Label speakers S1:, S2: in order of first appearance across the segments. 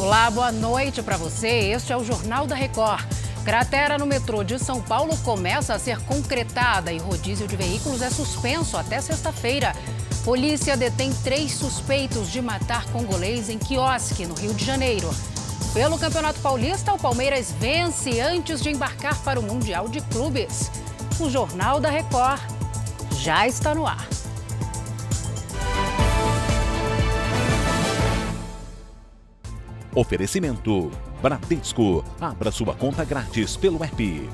S1: Olá, boa noite para você. Este é o Jornal da Record. Cratera no metrô de São Paulo começa a ser concretada e rodízio de veículos é suspenso até sexta-feira. Polícia detém 3 suspeitos de matar congolês em quiosque, no Rio de Janeiro. Pelo Campeonato Paulista, o Palmeiras vence antes de embarcar para o Mundial de Clubes. O Jornal da Record já está no ar.
S2: Oferecimento Bradesco. Abra sua conta grátis pelo app.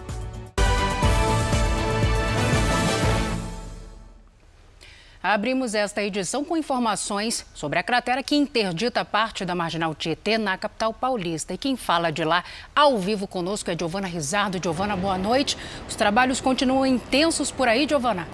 S1: Abrimos esta edição com informações sobre a cratera que interdita parte da Marginal Tietê na capital paulista. E quem fala de lá ao vivo conosco é Giovana Rizardo. Giovana, boa noite. Os trabalhos continuam intensos por aí, Giovana?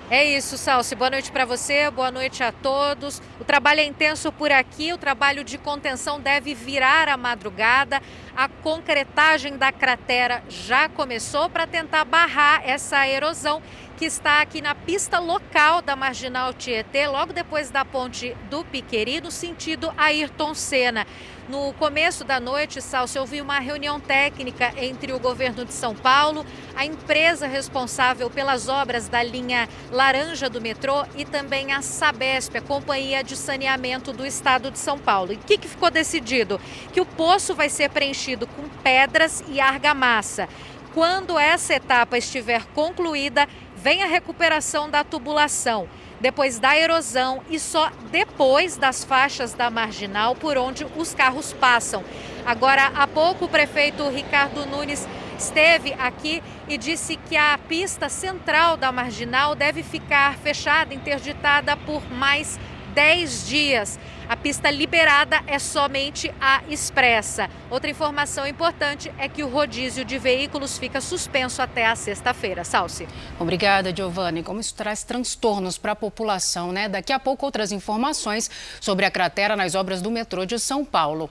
S3: É isso, Salsi. Boa noite para você, boa noite a todos. O trabalho é intenso por aqui, o trabalho de contenção deve virar à madrugada. A concretagem da cratera já começou para tentar barrar essa erosão que está aqui na pista local da Marginal Tietê, logo depois da ponte do Piqueri, no sentido Ayrton Senna. No começo da noite, Salsi, houve uma reunião técnica entre o governo de São Paulo, a empresa responsável pelas obras da linha laranja do metrô e também a Sabesp, a Companhia de Saneamento do Estado de São Paulo. E o que ficou decidido? Que o poço vai ser preenchido com pedras e argamassa. Quando essa etapa estiver concluída, vem a recuperação da tubulação, depois da erosão e só depois das faixas da marginal por onde os carros passam. Agora, há pouco, o prefeito Ricardo Nunes esteve aqui e disse que a pista central da marginal deve ficar fechada, interditada por mais 10 dias. A pista liberada é somente a expressa. Outra informação importante é que o rodízio de veículos fica suspenso até a sexta-feira. Salsi.
S1: Obrigada, Giovana. E como isso traz transtornos para a população, né? Daqui a pouco outras informações sobre a cratera nas obras do metrô de São Paulo.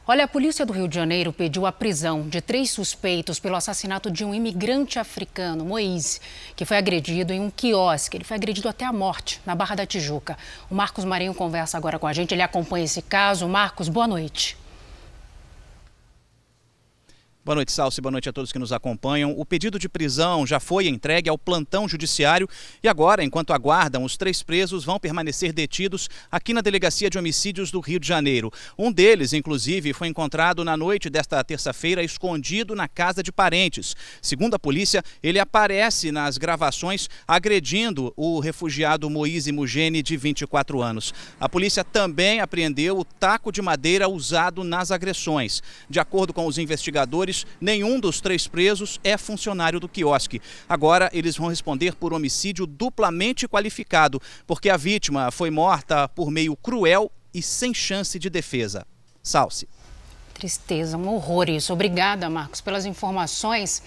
S1: Olha, a polícia do Rio de Janeiro pediu a prisão de 3 suspeitos pelo assassinato de um imigrante africano, Moise, que foi agredido em um quiosque. Ele foi agredido até a morte, na Barra da Tijuca. O Marcos Marinho conversa agora com a gente, ele acompanha esse caso. Marcos, boa noite.
S4: Boa noite, Salsi. Boa noite a todos que nos acompanham. O pedido de prisão já foi entregue ao plantão judiciário e agora, enquanto aguardam, os 3 presos vão permanecer detidos aqui na Delegacia de Homicídios do Rio de Janeiro. Um deles, inclusive, foi encontrado na noite desta terça-feira escondido na casa de parentes. Segundo a polícia, ele aparece nas gravações agredindo o refugiado Moise Mugeni, de 24 anos. A polícia também apreendeu o taco de madeira usado nas agressões. De acordo com os investigadores, nenhum dos 3 presos é funcionário do quiosque. Agora eles vão responder por homicídio duplamente qualificado, porque a vítima foi morta por meio cruel e sem chance de defesa. Salsi.
S1: Tristeza, um horror isso. Obrigada, Marcos, pelas informações.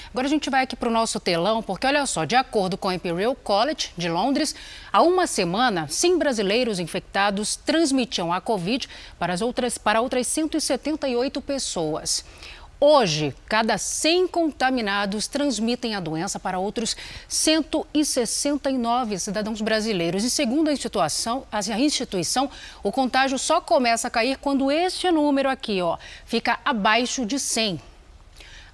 S1: Agora a gente vai aqui para o nosso telão, porque olha só, de acordo com o Imperial College de Londres, há uma semana, 100 brasileiros infectados transmitiam a Covid para outras 178 pessoas. Hoje, cada 100 contaminados transmitem a doença para outros 169 cidadãos brasileiros. E segundo a instituição, o contágio só começa a cair quando este número aqui, fica abaixo de 100.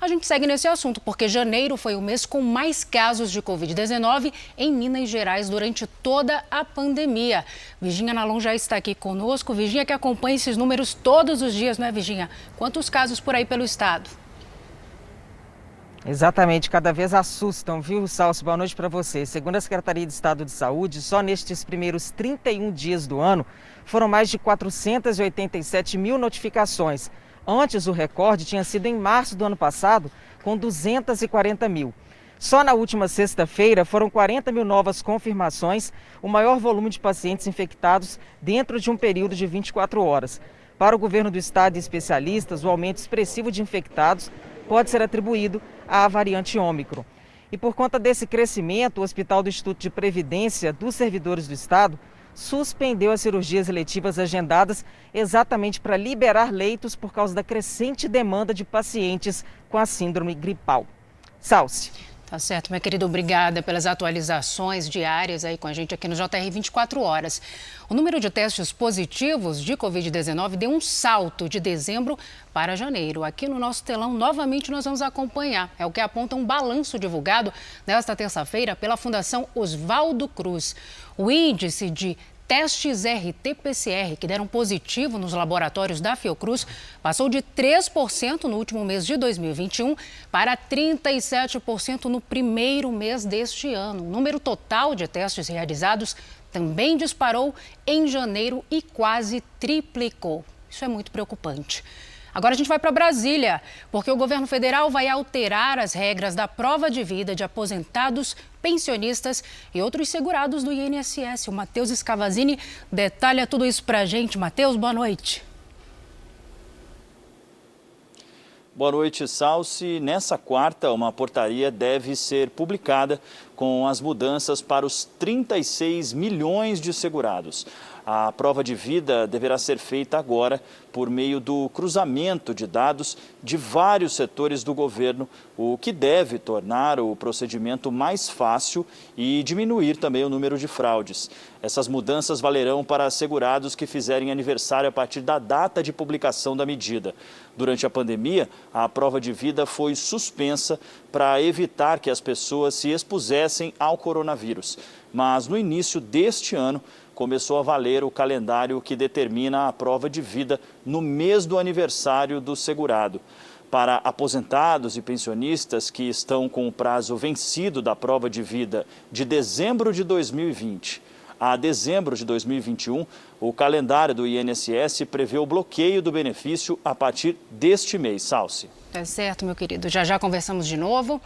S1: A gente segue nesse assunto porque janeiro foi o mês com mais casos de Covid-19 em Minas Gerais durante toda a pandemia. Virgínia Nalon já está aqui conosco. Virgínia, que acompanha esses números todos os dias, não é, Virgínia? Quantos casos por aí pelo estado?
S5: Exatamente, cada vez assustam, viu, Salsi? Boa noite para você. Segundo a Secretaria de Estado de Saúde, só nestes primeiros 31 dias do ano foram mais de 487 mil notificações. Antes, o recorde tinha sido em março do ano passado, com 240 mil. Só na última sexta-feira foram 40 mil novas confirmações, o maior volume de pacientes infectados dentro de um período de 24 horas. Para o governo do estado e especialistas, o aumento expressivo de infectados pode ser atribuído à variante Ômicron. E por conta desse crescimento, o Hospital do Instituto de Previdência dos Servidores do Estado suspendeu as cirurgias eletivas agendadas exatamente para liberar leitos por causa da crescente demanda de pacientes com a síndrome gripal. Salsi.
S1: Tá certo, minha querida, obrigada pelas atualizações diárias aí com a gente aqui no JR 24 horas. O número de testes positivos de Covid-19 deu um salto de dezembro para janeiro. Aqui no nosso telão, novamente, nós vamos acompanhar. É o que aponta um balanço divulgado nesta terça-feira pela Fundação Oswaldo Cruz. O índice de testes RT-PCR que deram positivo nos laboratórios da Fiocruz passou de 3% no último mês de 2021 para 37% no primeiro mês deste ano. O número total de testes realizados também disparou em janeiro e quase triplicou. Isso é muito preocupante. Agora a gente vai para Brasília, porque o governo federal vai alterar as regras da prova de vida de aposentados, pensionistas e outros segurados do INSS. O Matheus Scavazini detalha tudo isso para a gente. Matheus, boa noite.
S6: Boa noite, Salsi. Nessa quarta, uma portaria deve ser publicada com as mudanças para os 36 milhões de segurados. A prova de vida deverá ser feita agora por meio do cruzamento de dados de vários setores do governo, o que deve tornar o procedimento mais fácil e diminuir também o número de fraudes. Essas mudanças valerão para segurados que fizerem aniversário a partir da data de publicação da medida. Durante a pandemia, a prova de vida foi suspensa para evitar que as pessoas se expusessem ao coronavírus. Mas no início deste ano, começou a valer o calendário que determina a prova de vida no mês do aniversário do segurado. Para aposentados e pensionistas que estão com o prazo vencido da prova de vida de dezembro de 2020 a dezembro de 2021, o calendário do INSS prevê o bloqueio do benefício a partir deste mês. Salsi.
S1: Tá certo, meu querido. Já conversamos de novo.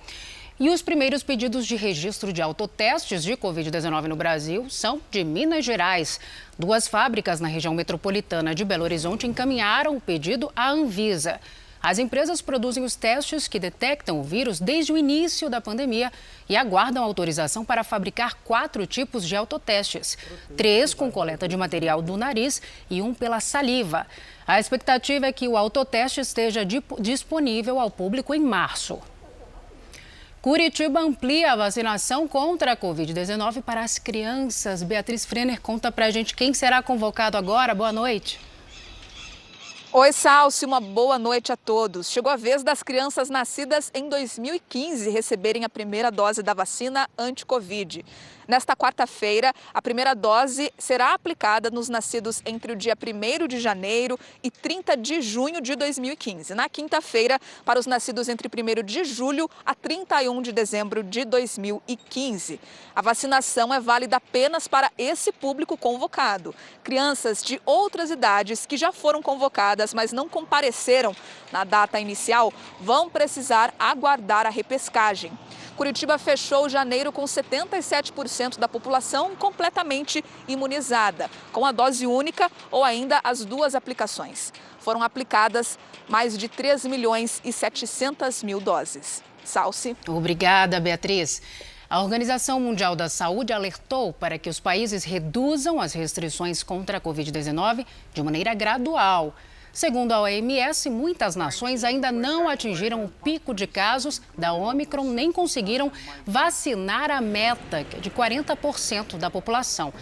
S1: E os primeiros pedidos de registro de autotestes de Covid-19 no Brasil são de Minas Gerais. 2 fábricas na região metropolitana de Belo Horizonte encaminharam o pedido à Anvisa. As empresas produzem os testes que detectam o vírus desde o início da pandemia e aguardam autorização para fabricar 4 tipos de autotestes. 3 com coleta de material do nariz e 1 pela saliva. A expectativa é que o autoteste esteja disponível ao público em março. Curitiba amplia a vacinação contra a Covid-19 para as crianças. Beatriz Frenner conta pra gente quem será convocado agora. Boa noite.
S7: Oi, Salsi, uma boa noite a todos. Chegou a vez das crianças nascidas em 2015 receberem a primeira dose da vacina anti-Covid. Nesta quarta-feira, a primeira dose será aplicada nos nascidos entre o dia 1º de janeiro e 30 de junho de 2015. Na quinta-feira, para os nascidos entre 1º de julho a 31 de dezembro de 2015. A vacinação é válida apenas para esse público convocado. Crianças de outras idades que já foram convocadas, mas não compareceram na data inicial, vão precisar aguardar a repescagem. Curitiba fechou janeiro com 77% da população completamente imunizada, com a dose única ou ainda as 2 aplicações. Foram aplicadas mais de 3.700.000 doses. Salsi.
S1: Obrigada, Beatriz. A Organização Mundial da Saúde alertou para que os países reduzam as restrições contra a Covid-19 de maneira gradual. Segundo a OMS, muitas nações ainda não atingiram o pico de casos da Ômicron, nem conseguiram vacinar a meta, que é de 40% da população.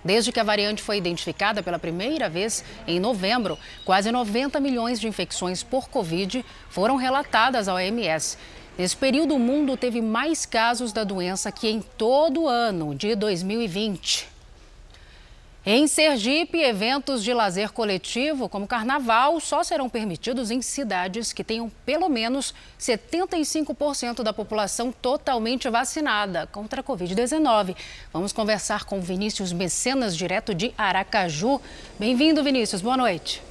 S1: Desde que a variante foi identificada pela primeira vez em novembro, quase 90 milhões de infecções por Covid foram relatadas à OMS. Nesse período, o mundo teve mais casos da doença que em todo o ano de 2020. Em Sergipe, eventos de lazer coletivo, como carnaval, só serão permitidos em cidades que tenham pelo menos 75% da população totalmente vacinada contra a Covid-19. Vamos conversar com Vinícius Mecenas, direto de Aracaju. Bem-vindo, Vinícius. Boa noite.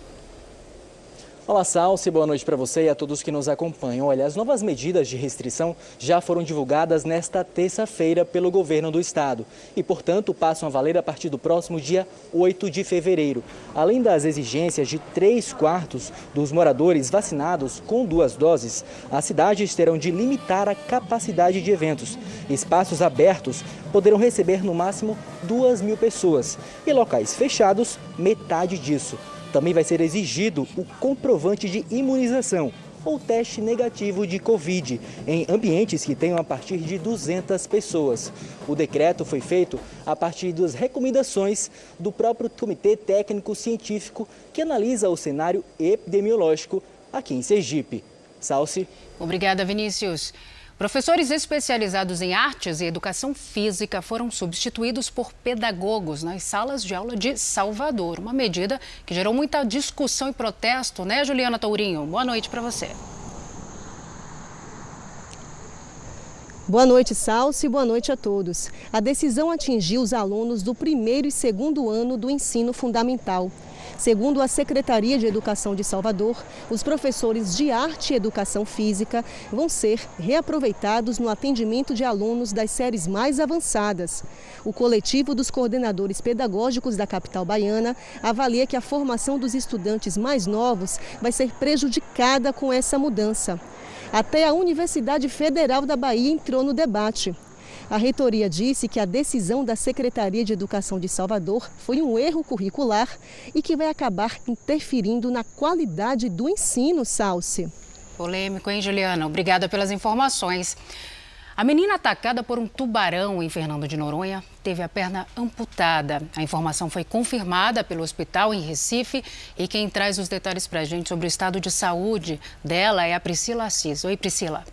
S8: Olá, Salsi, boa noite para você e a todos que nos acompanham. Olha, as novas medidas de restrição já foram divulgadas nesta terça-feira pelo governo do estado e, portanto, passam a valer a partir do próximo dia 8 de fevereiro. Além das exigências de 3/4 dos moradores vacinados com 2 doses, as cidades terão de limitar a capacidade de eventos. Espaços abertos poderão receber no máximo 2.000 pessoas e locais fechados, metade disso. Também vai ser exigido o comprovante de imunização, ou teste negativo de Covid em ambientes que tenham a partir de 200 pessoas. O decreto foi feito a partir das recomendações do próprio Comitê Técnico Científico que analisa o cenário epidemiológico aqui em Sergipe. Salsi.
S1: Obrigada, Vinícius. Professores especializados em artes e educação física foram substituídos por pedagogos nas salas de aula de Salvador. Uma medida que gerou muita discussão e protesto, né, Juliana Tourinho? Boa noite para você.
S9: Boa noite, Salsi, e boa noite a todos. A decisão atingiu os alunos do primeiro e segundo ano do ensino fundamental. Segundo a Secretaria de Educação de Salvador, os professores de arte e educação física vão ser reaproveitados no atendimento de alunos das séries mais avançadas. O coletivo dos coordenadores pedagógicos da capital baiana avalia que a formação dos estudantes mais novos vai ser prejudicada com essa mudança. Até a Universidade Federal da Bahia entrou no debate. A reitoria disse que a decisão da Secretaria de Educação de Salvador foi um erro curricular e que vai acabar interferindo na qualidade do ensino, Salsi.
S1: Polêmico, hein, Juliana? Obrigada pelas informações. A menina atacada por um tubarão em Fernando de Noronha teve a perna amputada. A informação foi confirmada pelo hospital em Recife e quem traz os detalhes para a gente sobre o estado de saúde dela é a Priscila Assis. Oi, Priscila.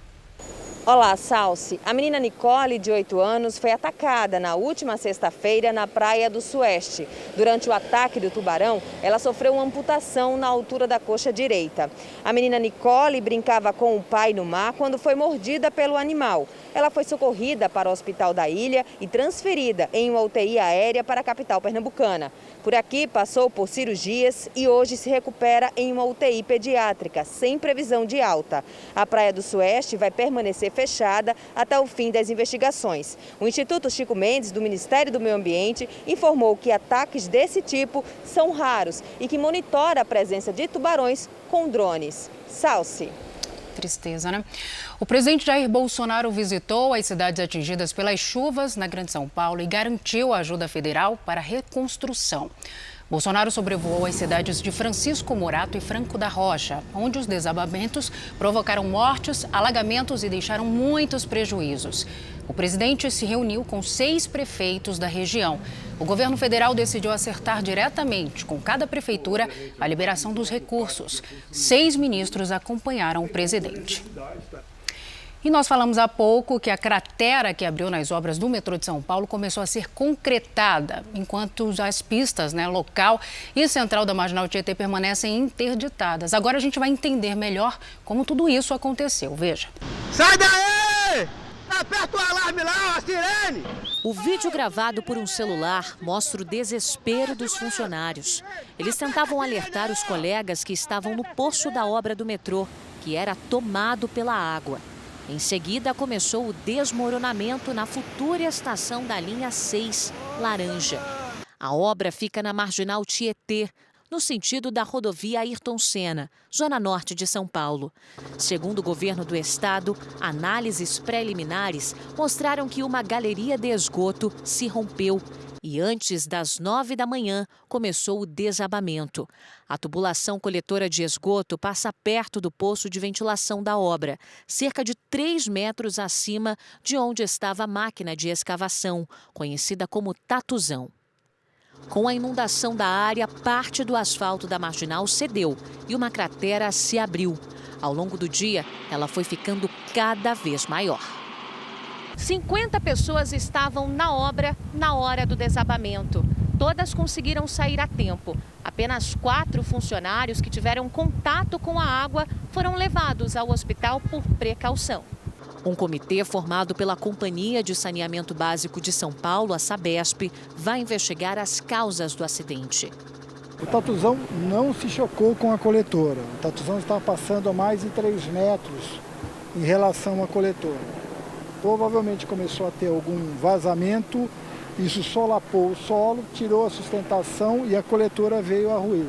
S10: Olá, Salsi. A menina Nicole, de 8 anos, foi atacada na última sexta-feira na Praia do Sueste. Durante o ataque do tubarão, ela sofreu uma amputação na altura da coxa direita. A menina Nicole brincava com o pai no mar quando foi mordida pelo animal. Ela foi socorrida para o hospital da ilha e transferida em uma UTI aérea para a capital pernambucana. Por aqui, passou por cirurgias e hoje se recupera em uma UTI pediátrica, sem previsão de alta. A Praia do Sueste vai permanecer fechada até o fim das investigações. O Instituto Chico Mendes, do Ministério do Meio Ambiente, informou que ataques desse tipo são raros e que monitora a presença de tubarões com drones. Salsi.
S1: Tristeza, né? O presidente Jair Bolsonaro visitou as cidades atingidas pelas chuvas na Grande São Paulo e garantiu ajuda federal para a reconstrução. Bolsonaro sobrevoou as cidades de Francisco Morato e Franco da Rocha, onde os desabamentos provocaram mortes, alagamentos e deixaram muitos prejuízos. O presidente se reuniu com 6 prefeitos da região. O governo federal decidiu acertar diretamente com cada prefeitura a liberação dos recursos. 6 ministros acompanharam o presidente. E nós falamos há pouco que a cratera que abriu nas obras do metrô de São Paulo começou a ser concretada, enquanto as pistas, local e central da Marginal Tietê permanecem interditadas. Agora a gente vai entender melhor como tudo isso aconteceu. Veja.
S11: Sai daí! Aperta o alarme lá, a sirene!
S12: O vídeo gravado por um celular mostra o desespero dos funcionários. Eles tentavam alertar os colegas que estavam no poço da obra do metrô, que era tomado pela água. Em seguida, começou o desmoronamento na futura estação da linha 6, Laranja. A obra fica na Marginal Tietê, no sentido da rodovia Ayrton Senna, zona norte de São Paulo. Segundo o governo do estado, análises preliminares mostraram que uma galeria de esgoto se rompeu e antes das 9 da manhã começou o desabamento. A tubulação coletora de esgoto passa perto do poço de ventilação da obra, cerca de 3 metros acima de onde estava a máquina de escavação, conhecida como tatuzão. Com a inundação da área, parte do asfalto da Marginal cedeu e uma cratera se abriu. Ao longo do dia, ela foi ficando cada vez maior.
S13: 50 pessoas estavam na obra na hora do desabamento. Todas conseguiram sair a tempo. Apenas 4 funcionários que tiveram contato com a água foram levados ao hospital por precaução.
S12: Um comitê formado pela Companhia de Saneamento Básico de São Paulo, a Sabesp, vai investigar as causas do acidente.
S14: O tatuzão não se chocou com a coletora. O tatuzão estava passando a mais de 3 metros em relação à coletora. Provavelmente começou a ter algum vazamento, isso solapou o solo, tirou a sustentação e a coletora veio a ruir.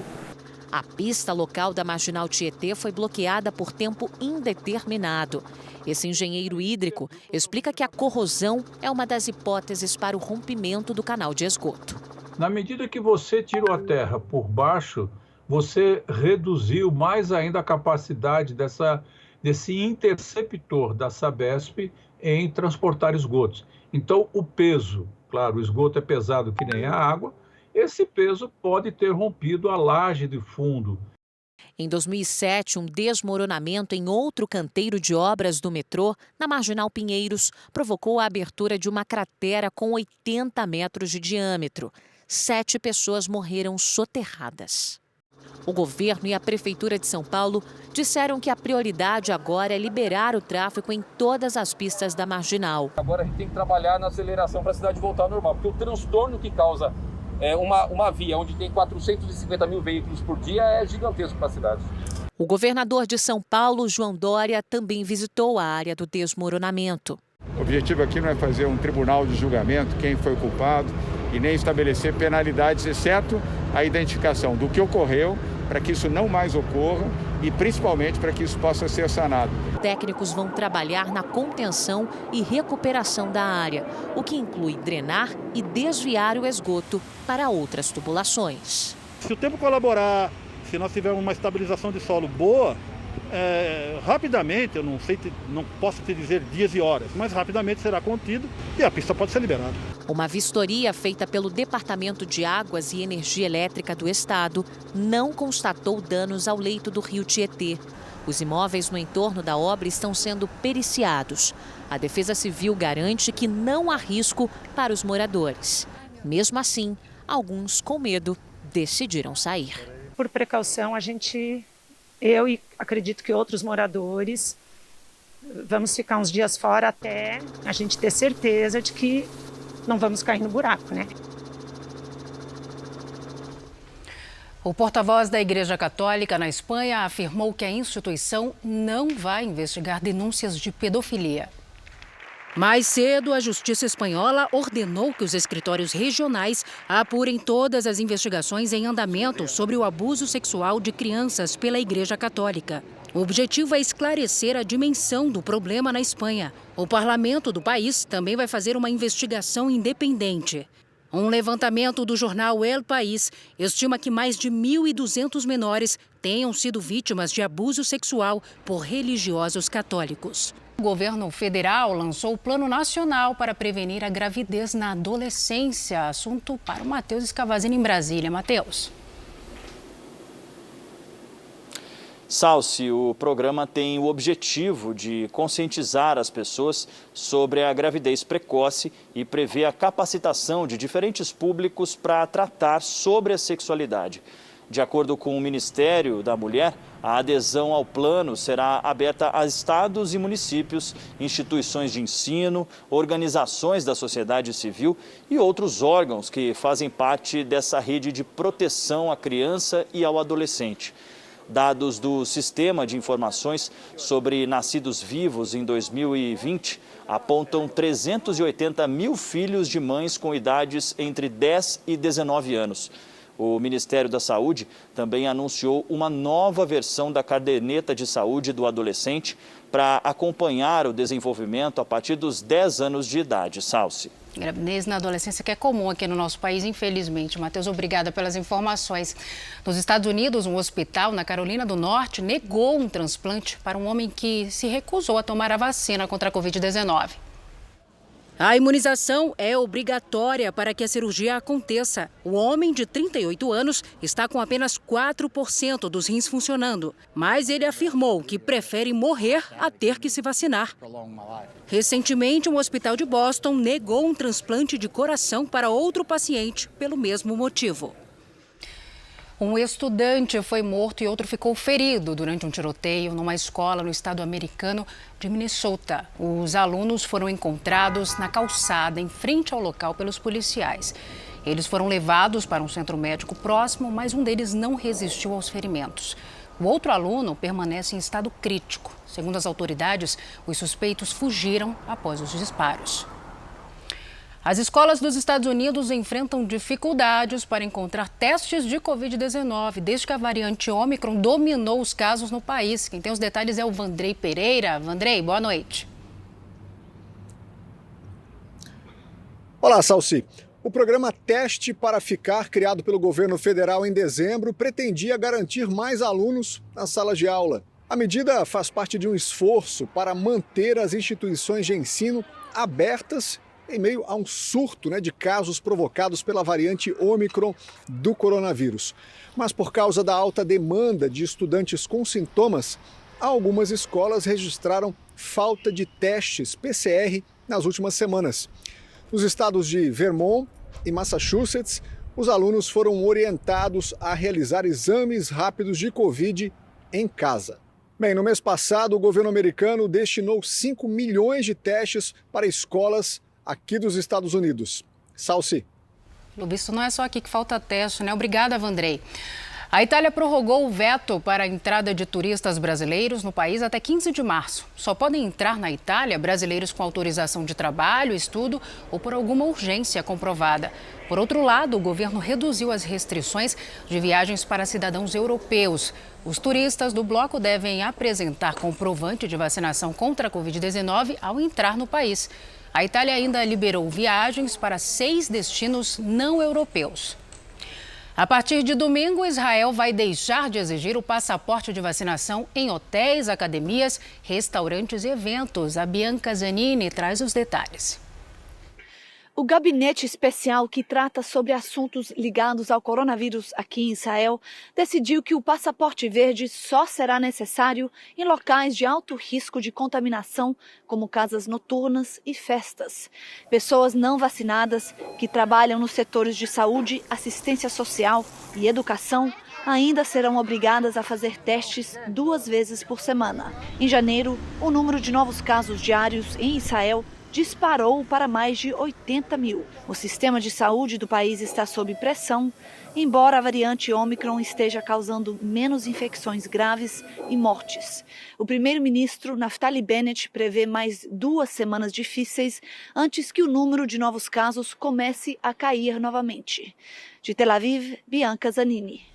S12: A pista local da Marginal Tietê foi bloqueada por tempo indeterminado. Esse engenheiro hídrico explica que a corrosão é uma das hipóteses para o rompimento do canal de esgoto.
S15: Na medida que você tirou a terra por baixo, você reduziu mais ainda a capacidade desse interceptor da Sabesp em transportar esgotos. Então, o peso, claro, o esgoto é pesado que nem a água, esse peso pode ter rompido a laje de fundo.
S12: Em 2007, um desmoronamento em outro canteiro de obras do metrô, na Marginal Pinheiros, provocou a abertura de uma cratera com 80 metros de diâmetro. 7 pessoas morreram soterradas. O governo e a Prefeitura de São Paulo disseram que a prioridade agora é liberar o tráfego em todas as pistas da Marginal.
S16: Agora a gente tem que trabalhar na aceleração para a cidade voltar ao normal, porque o transtorno que causa uma via onde tem 450 mil veículos por dia é gigantesco para a cidade.
S12: O governador de São Paulo, João Dória, também visitou a área do desmoronamento.
S17: O objetivo aqui não é fazer um tribunal de julgamento, quem foi culpado, e nem estabelecer penalidades, exceto a identificação do que ocorreu, para que isso não mais ocorra e principalmente para que isso possa ser sanado.
S12: Técnicos vão trabalhar na contenção e recuperação da área, o que inclui drenar e desviar o esgoto para outras tubulações.
S18: Se o tempo colaborar, se nós tivermos uma estabilização de solo boa, rapidamente, eu não posso te dizer dias e horas, mas rapidamente será contido e a pista pode ser liberada.
S12: Uma vistoria feita pelo Departamento de Águas e Energia Elétrica do Estado não constatou danos ao leito do rio Tietê. Os imóveis no entorno da obra estão sendo periciados. A Defesa Civil garante que não há risco para os moradores. Mesmo assim, alguns, com medo, decidiram sair.
S19: Por precaução, eu e acredito que outros moradores, vamos ficar uns dias fora até a gente ter certeza de que não vamos cair no buraco, né?
S1: O porta-voz da Igreja Católica na Espanha afirmou que a instituição não vai investigar denúncias de pedofilia. Mais cedo, a Justiça Espanhola ordenou que os escritórios regionais apurem todas as investigações em andamento sobre o abuso sexual de crianças pela Igreja Católica. O objetivo é esclarecer a dimensão do problema na Espanha. O parlamento do país também vai fazer uma investigação independente. Um levantamento do jornal El País estima que mais de 1.200 menores tenham sido vítimas de abuso sexual por religiosos católicos. O governo federal lançou o Plano Nacional para prevenir a gravidez na adolescência. Assunto para o Matheus Escavazini em Brasília. Matheus.
S6: Salsi, o programa tem o objetivo de conscientizar as pessoas sobre a gravidez precoce e prevê a capacitação de diferentes públicos para tratar sobre a sexualidade. De acordo com o Ministério da Mulher, a adesão ao plano será aberta a estados e municípios, instituições de ensino, organizações da sociedade civil e outros órgãos que fazem parte dessa rede de proteção à criança e ao adolescente. Dados do Sistema de Informações sobre Nascidos Vivos em 2020 apontam 380 mil filhos de mães com idades entre 10 e 19 anos. O Ministério da Saúde também anunciou uma nova versão da caderneta de saúde do adolescente para acompanhar o desenvolvimento a partir dos 10 anos de idade. Salsi.
S1: Gravidez na adolescência que é comum aqui no nosso país, infelizmente. Matheus, obrigada pelas informações. Nos Estados Unidos, um hospital na Carolina do Norte negou um transplante para um homem que se recusou a tomar a vacina contra a Covid-19. A imunização é obrigatória para que a cirurgia aconteça. O homem de 38 anos está com apenas 4% dos rins funcionando, mas ele afirmou que prefere morrer a ter que se vacinar. Recentemente, um hospital de Boston negou um transplante de coração para outro paciente pelo mesmo motivo. Um estudante foi morto e outro ficou ferido durante um tiroteio numa escola no estado americano de Minnesota. Os alunos foram encontrados na calçada em frente ao local pelos policiais. Eles foram levados para um centro médico próximo, mas um deles não resistiu aos ferimentos. O outro aluno permanece em estado crítico. Segundo as autoridades, os suspeitos fugiram após os disparos. As escolas dos Estados Unidos enfrentam dificuldades para encontrar testes de Covid-19 desde que a variante Ômicron dominou os casos no país. Quem tem os detalhes é o Vandrei Pereira. Vandrei, boa noite.
S20: Olá, Salsi. O programa Teste para Ficar, criado pelo governo federal em dezembro, pretendia garantir mais alunos nas salas de aula. A medida faz parte de um esforço para manter as instituições de ensino abertas em meio a um surto de casos provocados pela variante Ômicron do coronavírus. Mas por causa da alta demanda de estudantes com sintomas, algumas escolas registraram falta de testes PCR nas últimas semanas. Nos estados de Vermont e Massachusetts, os alunos foram orientados a realizar exames rápidos de Covid em casa. Bem, no mês passado, o governo americano destinou 5 milhões de testes para escolas aqui dos Estados Unidos. Salsi.
S1: Pelo visto, não é só aqui que falta teste, né? Obrigada, Vandrei. A Itália prorrogou o veto para a entrada de turistas brasileiros no país até 15 de março. Só podem entrar na Itália brasileiros com autorização de trabalho, estudo ou por alguma urgência comprovada. Por outro lado, o governo reduziu as restrições de viagens para cidadãos europeus. Os turistas do bloco devem apresentar comprovante de vacinação contra a Covid-19 ao entrar no país. A Itália ainda liberou viagens para 6 destinos não europeus. A partir de domingo, Israel vai deixar de exigir o passaporte de vacinação em hotéis, academias, restaurantes e eventos. A Bianca Zanini traz os detalhes.
S21: O gabinete especial que trata sobre assuntos ligados ao coronavírus aqui em Israel decidiu que o passaporte verde só será necessário em locais de alto risco de contaminação, como casas noturnas e festas. Pessoas não vacinadas que trabalham nos setores de saúde, assistência social e educação ainda serão obrigadas a fazer testes 2 vezes por semana. Em janeiro, o número de novos casos diários em Israel disparou para mais de 80 mil. O sistema de saúde do país está sob pressão, embora a variante Ômicron esteja causando menos infecções graves e mortes. O primeiro-ministro Naftali Bennett prevê mais 2 semanas difíceis antes que o número de novos casos comece a cair novamente. De Tel Aviv, Bianca Zanini.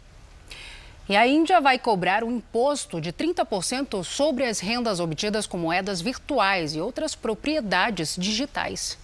S1: E a Índia vai cobrar um imposto de 30% sobre as rendas obtidas com moedas virtuais e outras propriedades digitais.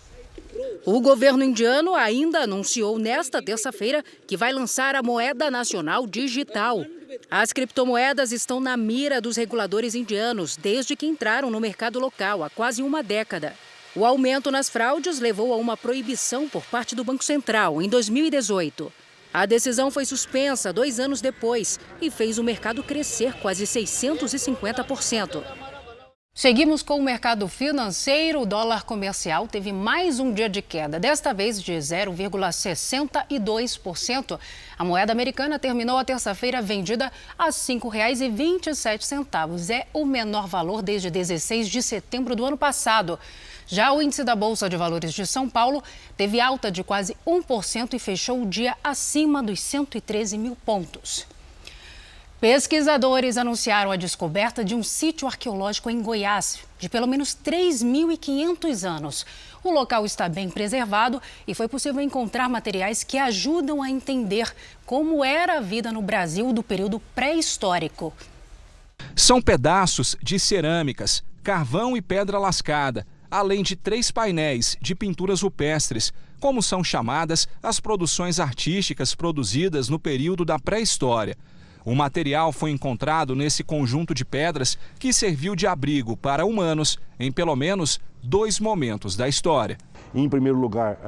S1: O governo indiano ainda anunciou nesta terça-feira que vai lançar a moeda nacional digital. As criptomoedas estão na mira dos reguladores indianos desde que entraram no mercado local há quase uma década. O aumento nas fraudes levou a uma proibição por parte do Banco Central em 2018. A decisão foi suspensa 2 anos depois e fez o mercado crescer quase 650%. Seguimos com o mercado financeiro. O dólar comercial teve mais um dia de queda, desta vez de 0,62%. A moeda americana terminou a terça-feira vendida a R$ 5,27. É o menor valor desde 16 de setembro do ano passado. Já o índice da Bolsa de Valores de São Paulo teve alta de quase 1% e fechou o dia acima dos 113 mil pontos. Pesquisadores anunciaram a descoberta de um sítio arqueológico em Goiás, de pelo menos 3.500 anos. O local está bem preservado e foi possível encontrar materiais que ajudam a entender como era a vida no Brasil do período pré-histórico.
S22: São pedaços de cerâmicas, carvão e pedra lascada, além de 3 painéis de pinturas rupestres, como são chamadas as produções artísticas produzidas no período da pré-história. O material foi encontrado nesse conjunto de pedras que serviu de abrigo para humanos em pelo menos 2 momentos da história.
S23: Em primeiro lugar,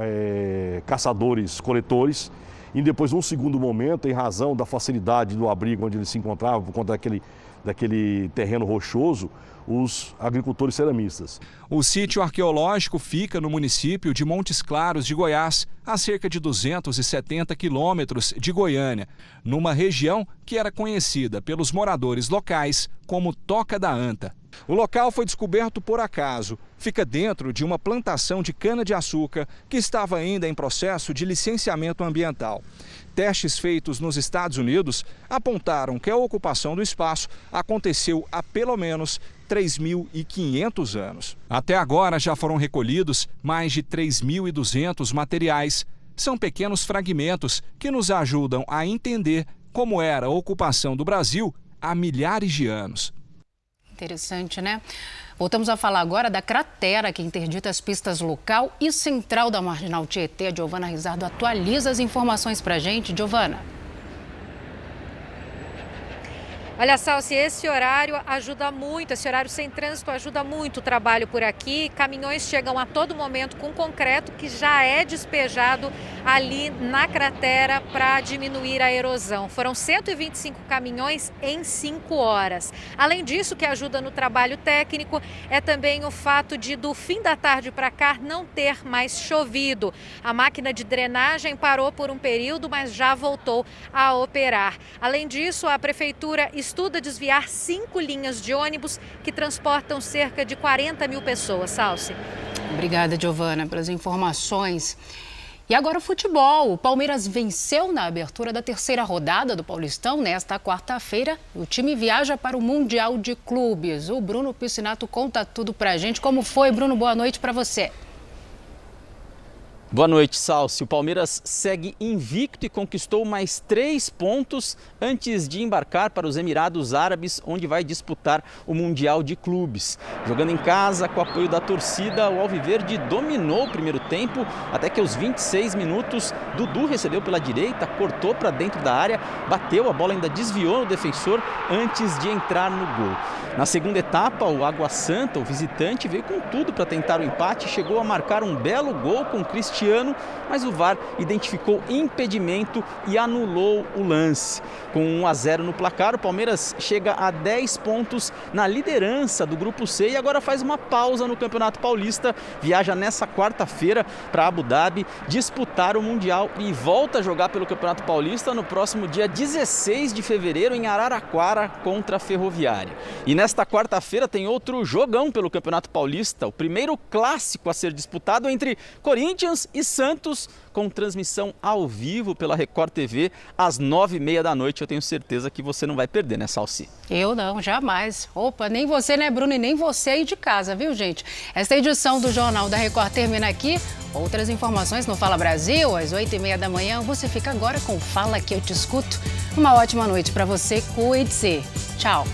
S23: caçadores-coletores, e depois, num segundo momento, em razão da facilidade do abrigo onde eles se encontravam, por conta daquele terreno rochoso, os agricultores ceramistas.
S22: O sítio arqueológico fica no município de Montes Claros de Goiás, a cerca de 270 quilômetros de Goiânia, numa região que era conhecida pelos moradores locais como Toca da Anta. O local foi descoberto por acaso. Fica dentro de uma plantação de cana-de-açúcar que estava ainda em processo de licenciamento ambiental. Testes feitos nos Estados Unidos apontaram que a ocupação do espaço aconteceu há pelo menos 3.500 anos. Até agora já foram recolhidos mais de 3.200 materiais. São pequenos fragmentos que nos ajudam a entender como era a ocupação do Brasil há milhares de anos.
S1: Interessante, né? Voltamos a falar agora da cratera que interdita as pistas local e central da Marginal Tietê. A Giovana Rizardo atualiza as informações pra gente. Giovana.
S2: Olha, Salsi, esse horário ajuda muito, esse horário sem trânsito ajuda muito o trabalho por aqui. Caminhões chegam a todo momento com concreto que já é despejado ali na cratera para diminuir a erosão. Foram 125 caminhões em 5 horas. Além disso, o que ajuda no trabalho técnico é também o fato de, do fim da tarde para cá, não ter mais chovido. A máquina de drenagem parou por um período, mas já voltou a operar. Além disso, a prefeitura estuda desviar 5 linhas de ônibus que transportam cerca de 40 mil pessoas. Salsi.
S1: Obrigada, Giovana, pelas informações. E agora o futebol. O Palmeiras venceu na abertura da 3ª rodada do Paulistão nesta quarta-feira. O time viaja para o Mundial de Clubes. O Bruno Piscinato conta tudo pra gente. Como foi, Bruno? Boa noite para você.
S3: Boa noite, Salsi. O Palmeiras segue invicto e conquistou mais 3 pontos antes de embarcar para os Emirados Árabes, onde vai disputar o Mundial de Clubes. Jogando em casa, com o apoio da torcida, o Alviverde dominou o primeiro tempo, até que aos 26 minutos, Dudu recebeu pela direita, cortou para dentro da área, bateu, a bola ainda desviou no defensor antes de entrar no gol. Na segunda etapa, o Água Santa, o visitante, veio com tudo para tentar o empate, chegou a marcar um belo gol com o Cristiano, mas o VAR identificou impedimento e anulou o lance. Com 1-0 no placar, o Palmeiras chega a 10 pontos na liderança do Grupo C e agora faz uma pausa no Campeonato Paulista, viaja nessa quarta-feira para Abu Dhabi disputar o Mundial e volta a jogar pelo Campeonato Paulista no próximo dia 16 de fevereiro em Araraquara contra a Ferroviária. E nesta quarta-feira tem outro jogão pelo Campeonato Paulista, o primeiro clássico a ser disputado entre Corinthians e Santos, com transmissão ao vivo pela Record TV às 9h30 da noite. Eu tenho certeza que você não vai perder, né, Salsi?
S1: Eu não, jamais. Opa, nem você, né, Bruno, e nem você aí de casa, viu, gente? Esta edição do Jornal da Record termina aqui. Outras informações no Fala Brasil, às 8h30 da manhã. Você fica agora com Fala Que Eu Te Escuto. Uma ótima noite para você. Cuide-se. Tchau.